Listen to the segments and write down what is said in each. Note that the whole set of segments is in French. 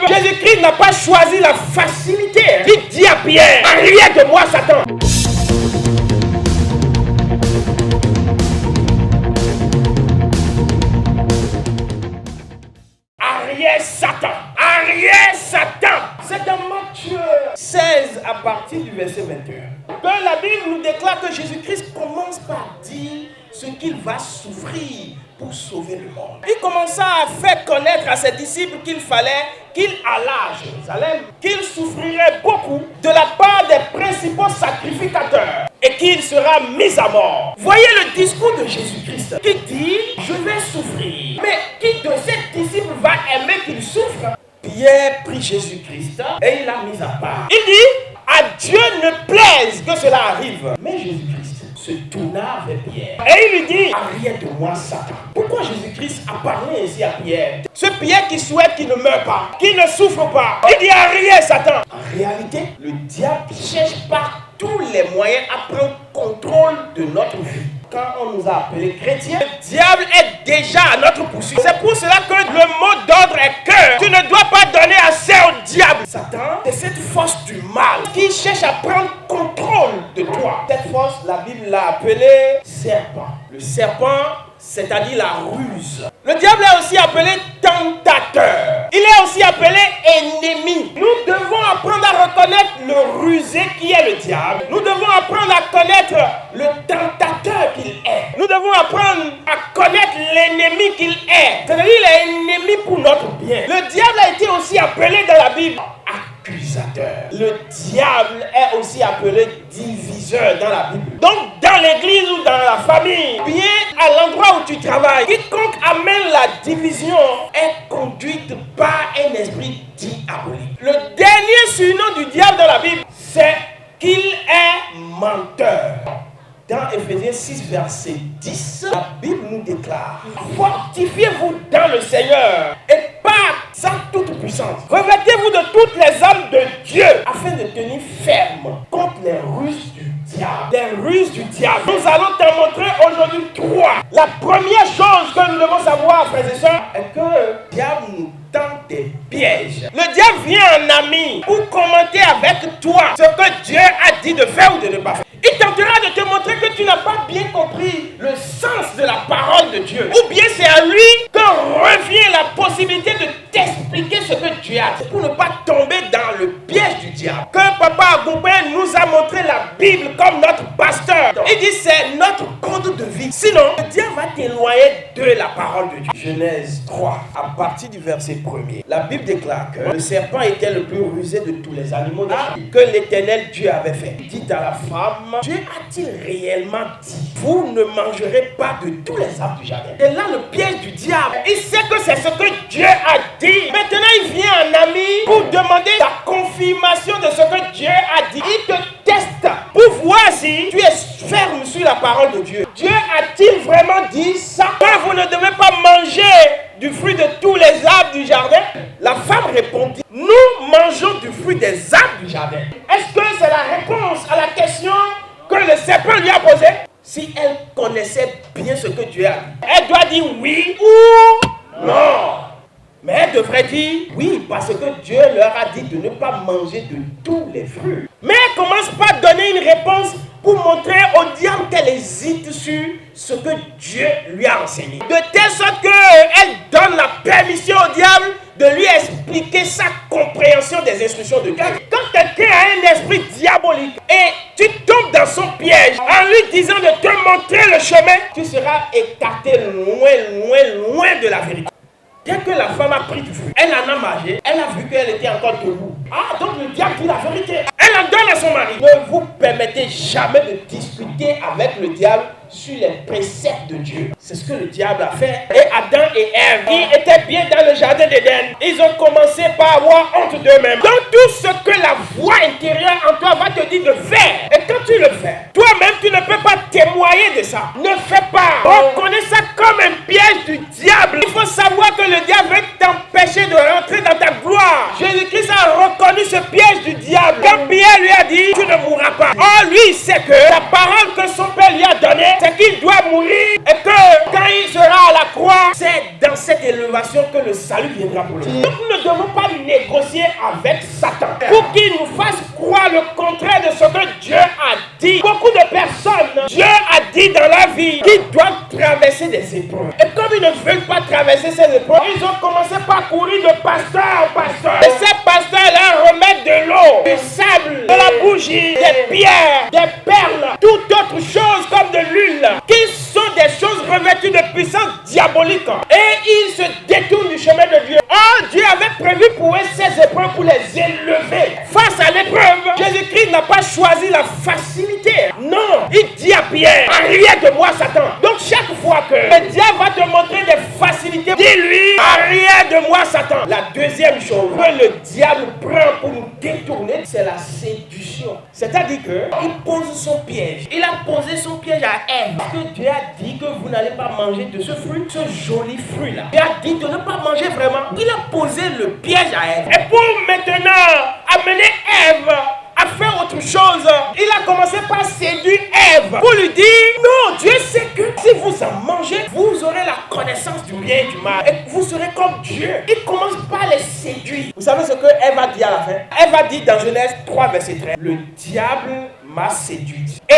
Jésus-Christ n'a pas choisi la facilité. Il dit à Pierre, arrière de moi, Satan. Arrière, Satan. Arrière, Satan. C'est dans Matthieu 16 à partir du verset 21 que la Bible nous déclare que Jésus-Christ commence par dire ce qu'il va souffrir pour sauver le monde. Il commença à faire connaître à ses disciples qu'il fallait qu'il allât à Jérusalem, qu'il souffrirait beaucoup de la part des principaux sacrificateurs et qu'il sera mis à mort. Voyez le discours de Jésus-Christ qui dit « Je vais souffrir ». Mais qui de ses disciples va aimer qu'il souffre? Pierre prit Jésus-Christ et il l'a mis à part. Il dit « À Dieu ne plaise que cela arrive ». Mais Jésus-Christ se tourna vers Pierre et il lui dit « Arrière de moi, Satan ». Pourquoi Jésus-Christ a parlé ainsi à Pierre? Ce Pierre qui souhaite qu'il ne meure pas, qu'il ne souffre pas. Il dit « Arrière, Satan ». En réalité, le diable cherche par tous les moyens à prendre contrôle de notre vie. Quand on nous a appelés chrétiens, le diable est déjà à notre poursuite. C'est pour cela que le mot d'ordre est cœur. Tu ne dois pas donner assez au diable. Satan, c'est cette force du mal qui cherche à prendre contrôle de toi. Cette force, la Bible l'a appelée serpent. Le serpent, c'est-à-dire la ruse. Le diable est aussi appelé tentateur. Il est aussi appelé ennemi. Nous devons apprendre à reconnaître le rusé qui est le diable. Nous devons apprendre à connaître le tentateur qu'il est. Nous devons apprendre à connaître l'ennemi qu'il est. C'est-à-dire qu'il est ennemi pour notre bien. Le diable a été aussi appelé dans la Bible accusateur. Le diable est aussi appelé diviseur dans la Bible. Donc dans l'église ou dans la famille, bien à l'endroit où tu travailles, quiconque amène la division est conduite par un esprit diabolique. Le dernier surnom du diable dans la Bible, c'est qu'il est menteur. Dans Éphésiens 6, verset 10, la Bible nous déclare « Fortifiez-vous dans le Seigneur et par sa toute puissance. Revêtez-vous de toutes les armes de Dieu afin de tenir ferme contre les ruses du diable. » Les ruses du diable. Nous allons t'en montrer aujourd'hui 3. La première chose que nous devons savoir, frères et sœurs, est que le diable nous tend des pièges. Le diable vient en ami pour commenter avec toi ce que Dieu a dit de faire ou de ne pas faire. Il tentera de te montrer que tu n'as pas bien compris le sens de la parole de Dieu. Ou bien c'est à lui que revient la possibilité de t'expliquer ce que Dieu a dit pour ne pas tomber dans le piège du diable. Que Papa Agoubin nous a montré la Bible comme notre pasteur. Il dit c'est notre code de vie. Sinon, le diable va t'éloigner de la parole de Dieu. Genèse 3, à partir du verset 1er. La Bible déclare que le serpent était le plus rusé de tous les animaux que l'Éternel Dieu avait fait. Il dit à la femme, Dieu a-t-il réellement dit, vous ne mangerez pas de tous les arbres du jardin? Et là, le piège du diable, il sait que c'est ce que Dieu a dit. Maintenant, il vient en ami pour demander la confirmation de ce que Dieu a dit. Il te teste pour voir si tu es ferme sur la parole de Dieu. Dieu a-t-il vraiment dit ça? Que vous ne devez pas manger du fruit de tous les arbres du jardin? La femme répondit, nous mangeons du fruit des arbres du jardin. Est-ce que c'est la réponse à la question que le serpent lui a posée? Si elle connaissait bien ce que Dieu a dit, elle doit dire oui ou non. Mais elle devrait dire oui parce que Dieu leur a dit de ne pas manger de tous les fruits. Mais elle commence par donner une réponse pour montrer au diable qu'elle hésite sur ce que Dieu lui a enseigné. De telle sorte qu'elle donne la permission au diable de lui expliquer sa compréhension des instructions de Dieu. Quand quelqu'un a un esprit diabolique et tu tombes dans son piège en lui disant de te montrer le chemin, tu seras écarté loin de la vérité. Dès que la femme a pris du fruit, elle en a mangé, elle a vu qu'elle était encore debout. Ah, donc le diable dit la vérité. Elle en donne à son mari. Ne vous permettez jamais de discuter avec le diable sur les préceptes de Dieu. C'est ce que le diable a fait. Et Adam et Ève, qui étaient bien dans le jardin d'Éden, ils ont commencé par avoir honte d'eux-mêmes. Donc tout ce que la voix intérieure en toi va te dire de faire, et quand tu le fais, toi-même tu ne peux pas témoigner de ça. Ne fais pas. Reconnais ça comme un piège du diable. Il faut savoir que le diable veut t'empêcher de rentrer dans ta gloire. Jésus-Christ a reconnu ce piège du diable. Quand Pierre lui a dit, tu ne mourras pas. Or lui, il sait que la parole que son père lui a donnée, c'est qu'il doit mourir et que quand il sera à la croix, c'est dans cette élévation que le salut viendra pour lui. Donc nous ne devons pas négocier avec Satan pour qu'il nous fasse croire le contraire de ce que Dieu a dit. Beaucoup de personnes, Dieu a dit dans la vie qu'ils doivent traverser des épreuves. Et comme ils ne veulent pas traverser ces épreuves, ils ont commencé par courir de pasteur en pasteur. Et ces pasteurs-là remettent de l'eau, du sable, de la bougie, des pierres, des perles, toute autre chose comme de l'huile, qui sont des choses revêtues de puissance diabolique. Et ils se détournent du chemin de Dieu. Oh, Dieu avait prévu pour eux ces épreuves pour les élever. Face à l'épreuve, Jésus-Christ n'a pas choisi la facilité. Non, il dit à Pierre, arrière de moi Satan. Donc chaque fois que le diable va te montrer des facilités, dis-lui, arrière de moi Satan. La deuxième chose que le diable prend pour nous détourner, c'est la séduction. C'est-à-dire qu'il pose son piège. Il a posé son piège à Ève. Parce que Dieu a dit que vous n'allez pas manger de ce fruit, ce joli fruit-là. Dieu a dit de ne pas manger vraiment. Il a posé le piège à Ève. Et pour maintenant amener Ève à faire autre chose, il a commencé par séduire Ève pour lui dire, non, Dieu sait que si vous en mangez, vous aurez la connaissance du bien et du mal. Et vous serez comme Dieu. Il commence par les séduire. Vous savez ce que Ève a dit à la fin? Ève a dit dans Genèse 3, verset 13, le diable m'a séduit. Et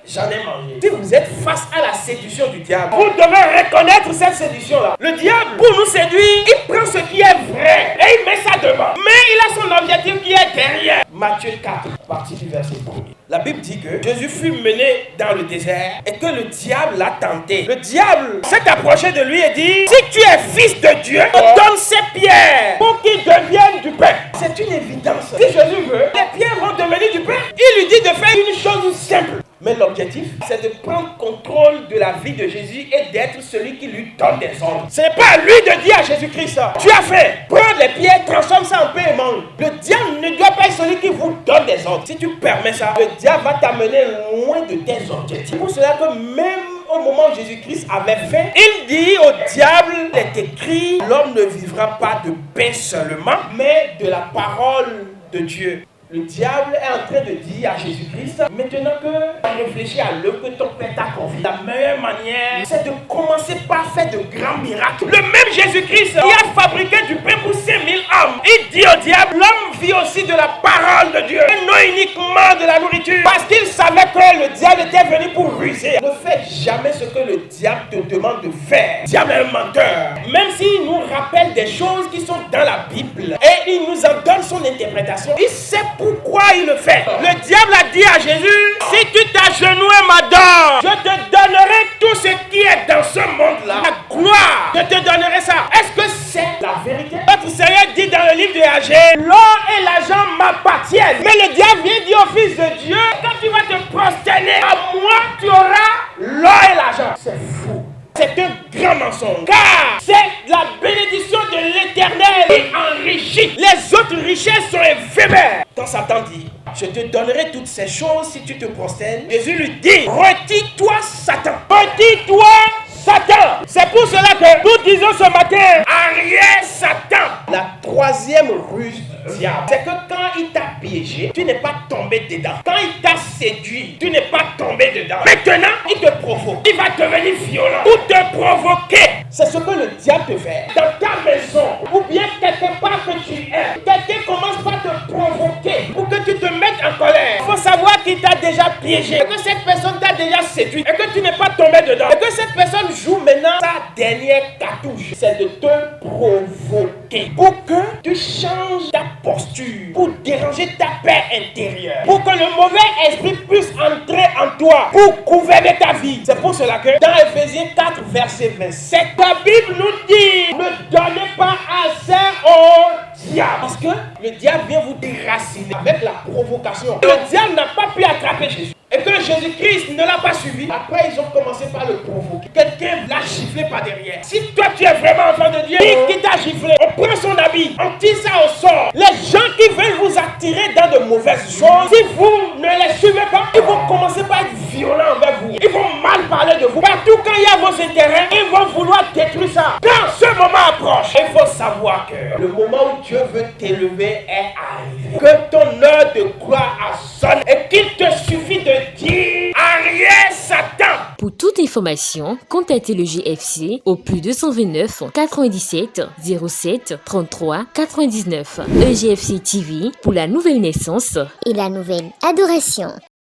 j'en ai mangé. Si vous êtes face à la séduction du diable, vous devez reconnaître cette séduction-là. Le diable, pour nous séduire, il prend ce qui est vrai et il met ça devant. Mais il a son objectif qui est derrière. Matthieu 4, partie du verset 1er. La Bible dit que Jésus fut mené dans le désert et que le diable l'a tenté. Le diable s'est approché de lui et dit, si tu es fils de Dieu, donne ces pierres pour qu'ils deviennent du pain. C'est une évidence. Si Jésus veut, les pierres vont devenir du pain. Il lui dit de faire une chose simple. Mais l'objectif, c'est de prendre contrôle de la vie de Jésus et d'être celui qui lui donne des ordres. Ce n'est pas à lui de dire à Jésus-Christ ça. Tu as faim, prends les pierres, transforme ça en pain et mange. Le diable ne doit pas être celui qui vous donne des ordres. Si tu permets ça, le diable va t'amener loin de tes objectifs. C'est pour cela que même au moment où Jésus-Christ avait faim, il dit au diable, il est écrit, l'homme ne vivra pas de pain seulement, mais de la parole de Dieu. Le diable est en train de dire à Jésus-Christ, maintenant que tu as réfléchi à l'œuvre que ton Père t'a confiée, la meilleure manière, c'est de commencer par faire de grands miracles. Le même Jésus-Christ qui a fabriqué du pain pour 5000 hommes, il dit au diable, l'homme vit aussi de la parole de Dieu, et non uniquement de la nourriture. Parce qu'il savait que le diable était venu pour ruser. Ne fais jamais ce que le diable te demande de faire. Le diable est un menteur. Même s'il nous rappelle des choses qui sont dans la Bible, et il nous en donne son interprétation, il sait pourquoi il le fait. Le diable a dit à Jésus, si tu t'agenouilles, madame, je te donnerai tout ce qui est dans ce monde-là. La gloire, je te donnerai ça. Est-ce que c'est la vérité? Notre Seigneur dit dans le livre de Agé, l'or et l'argent m'appartiennent. Mais le diable vient dire au Fils de Dieu, quand tu vas te prosterner à moi, tu auras l'or et l'argent. C'est fou. C'est un grand mensonge. Car c'est la bénédiction de l'Éternel qui enrichit. Les autres richesses sont éphémères. Quand Satan dit, je te donnerai toutes ces choses si tu te prosternes, Jésus lui dit, retire-toi Satan. Retire-toi Satan. C'est pour cela que nous disons ce matin, arrière Satan. La troisième ruse du diable, c'est que quand il t'a piégé, tu n'es pas tombé dedans. Quand il t'a séduit, tu n'es pas tombé dedans. Maintenant, il te provoque. Il va devenir violent pour te provoquer. C'est ce que le diable te fait. Dans ta maison, ou bien quelque part que tu es, quelqu'un commence par te provoquer pour que tu te mettes en colère. Il faut savoir qu'il t'a déjà piégé, et que cette personne t'a déjà séduit, et que tu n'es pas tombé dedans, et que cette personne joue maintenant sa dernière cartouche, c'est de te provoquer pour que tu changes ta posture, pour déranger ta paix intérieure, pour que le mauvais esprit puisse entrer en toi, pour gouverner ta vie. C'est pour cela que dans Ephésiens 4, verset 27, la Bible nous dit, ne donnez pas assez au diable. Parce que le diable vient vous déraciner avec la provocation. Le diable n'a pas pu attraper Jésus. Et que Jésus-Christ ne l'a pas suivi. Après, ils ont commencé par le provoquer. Quelqu'un l'a giflé par derrière. Si toi, tu es vraiment enfant de Dieu, qui t'a giflé, on prend son habit, on tire ça au sort. Les gens qui veulent vous attirer dans de mauvaises choses, si vous ne les suivez pas, ils vont commencer par être violents envers vous. Ils vont mal parler de vous. Partout quand il y a vos intérêts, ils vont vouloir détruire ça. Quand ce moment approche, il faut savoir que le moment où Dieu veut t'élever est arrivé. Que ton heure de gloire sonne et qu'il te suffit de dire, arrière Satan. Pour toute information, contactez le GFC au plus 229 97 07 33 99. EGFC TV pour la nouvelle naissance et la nouvelle adoration.